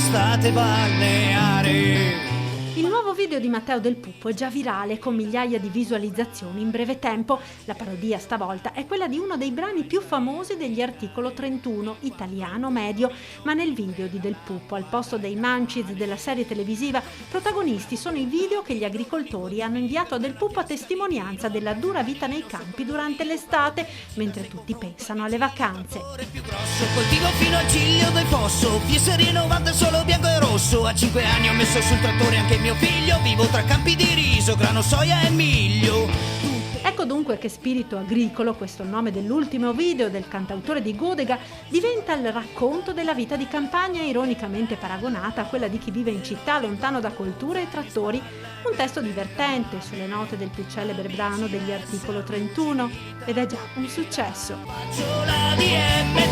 un'estate balneare. Il nuovo video di Matteo Del Puppo è già virale, con migliaia di visualizzazioni in breve tempo. La parodia stavolta è quella di uno dei brani più famosi degli Articolo 31, Italiano Medio, ma nel video di Del Puppo, al posto dei Munchies della serie televisiva, protagonisti sono i video che gli agricoltori hanno inviato a Del Puppo a testimonianza della dura vita nei campi durante l'estate, mentre tutti pensano alle vacanze. Più grosso, coltivo fino al ciglio del fosso, Fiesserie 90 solo bianco e rosso, a 5 anni ho messo sul trattore anche mio figlio, vivo tra campi di riso, grano, soia e miglio. Ecco dunque che Spirito Agricolo, questo è il nome dell'ultimo video del cantautore di Godega, diventa il racconto della vita di campagna, ironicamente paragonata a quella di chi vive in città lontano da colture e trattori. Un testo divertente sulle note del più celebre brano degli Articolo 31, ed è già un successo. Faccio la DM